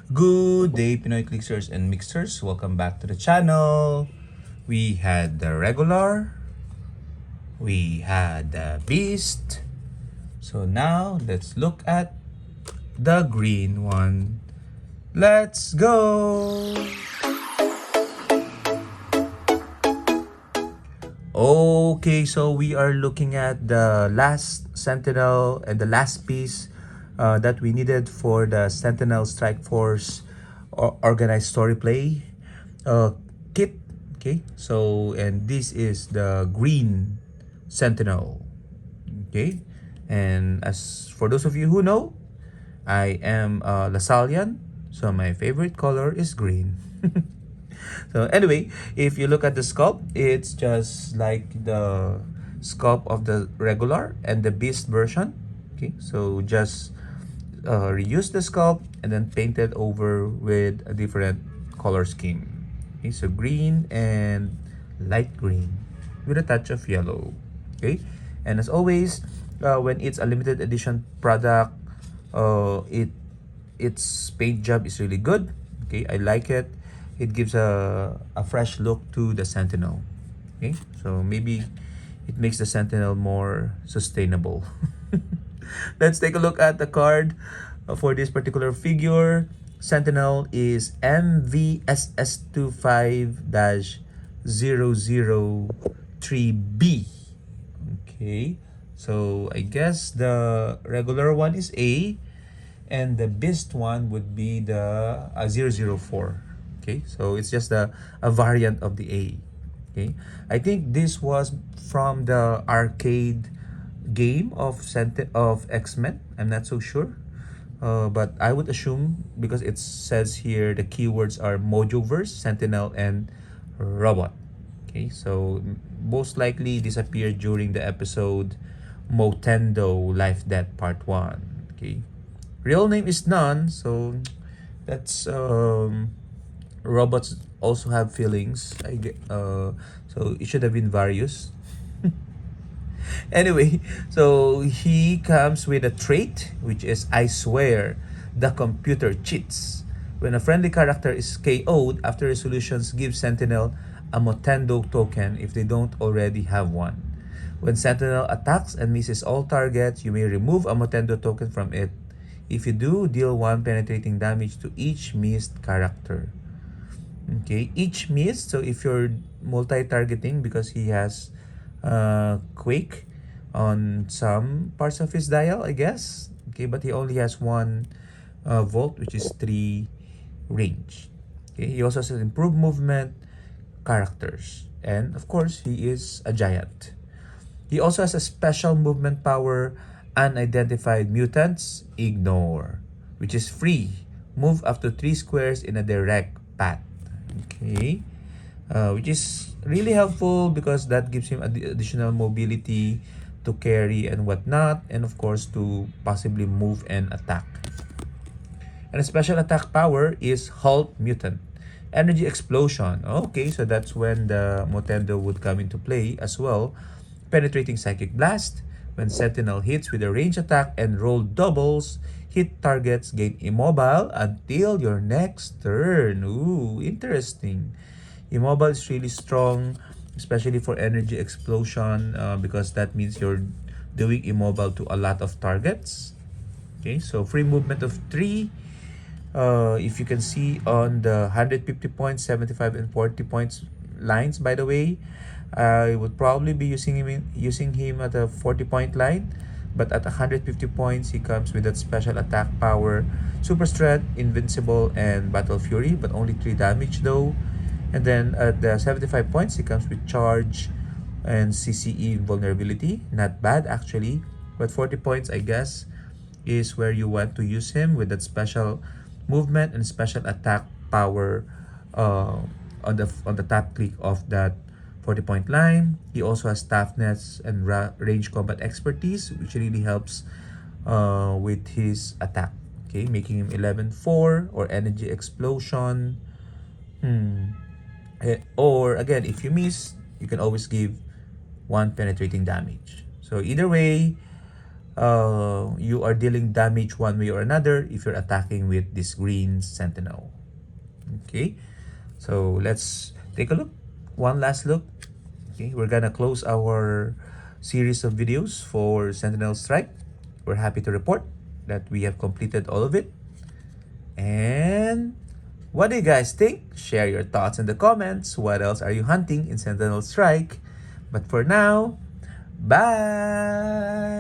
Good day, Pinoy Clickers and Mixers. Welcome back to the channel. We had the regular, we had the beast. So now let's look at the green one. Let's go! Okay, so we are looking at the last Sentinel and the last piece that we needed for the Sentinel Strike Force organized story play kit. Okay, so and this is the green Sentinel. Okay, and as for those of you who know, I am Lasallian, so my favorite color is green. So anyway, if you look at the sculpt, it's just like the sculpt of the regular and the beast version. Okay, so just reuse the sculpt and then paint it over with a different color scheme. Okay, so green and light green with a touch of yellow. Okay, and as always, when it's a limited edition product, its paint job is really good. Okay, I like it. It gives a fresh look to the Sentinel. Okay, so maybe it makes the Sentinel more sustainable. Let's take a look at the card for this particular figure. Sentinel is MVSS25-003B. Okay, so I guess the regular one is A, and the best one would be the 004. Okay, so it's just a variant of the A. Okay, I think this was from the arcade game of X-Men. I'm not so sure, but I would assume because it says here the keywords are Mojoverse, Sentinel, and Robot. Okay, so most likely disappeared during the episode Motendo Life Death Part 1. Okay, real name is none, so that's robots also have feelings. So it should have been various. Anyway, so he comes with a trait which is I swear the computer cheats. When a friendly character is KO'd after resolutions, give Sentinel a Motendo token if they don't already have one. When Sentinel attacks and misses all targets, you may remove a Motendo token from it. If you do, deal 1 penetrating damage to each missed character. Okay, each miss, so if you're multi-targeting because he has Quake on some parts of his dial, I guess. Okay, but he only has one volt, which is 3 range. Okay, he also has improved movement, characters, and of course, he is a giant. He also has a special movement power, unidentified mutants, ignore, which is free. Move up to 3 squares in a direct path. Okay, which is really helpful because that gives him additional mobility to carry and whatnot, and of course to possibly move and attack. And a special attack power is Halt Mutant. Energy Explosion. Okay, so that's when the Motendo would come into play as well. Penetrating Psychic Blast. When Sentinel hits with a range attack and roll doubles, hit targets gain immobile until your next turn. Ooh, interesting. Immobile is really strong, especially for Energy Explosion, because that means you're doing immobile to a lot of targets. Okay, so free movement of 3. If you can see on the 150 points, 75 and 40 points lines, by the way, I would probably be using him at a 40-point line, but at 150 points he comes with that special attack power, super strength, invincible, and battle fury, but only 3 damage though. And then at the 75 points he comes with charge and CCE vulnerability, not bad actually. But 40 points, I guess, is where you want to use him with that special movement and special attack power on the top click of that 40-point line. He also has toughness and range combat expertise, which really helps with his attack. Okay, making him 11-4 or energy explosion. Or again, if you miss, you can always give 1 penetrating damage. So either way, you are dealing damage one way or another if you're attacking with this green Sentinel. Okay, so let's take a look. One last look. Okay, we're gonna close our series of videos for Sentinel Strike. We're happy to report that we have completed all of it. And what do you guys think? Share your thoughts in the comments. What else are you hunting in Sentinel Strike? But for now, bye!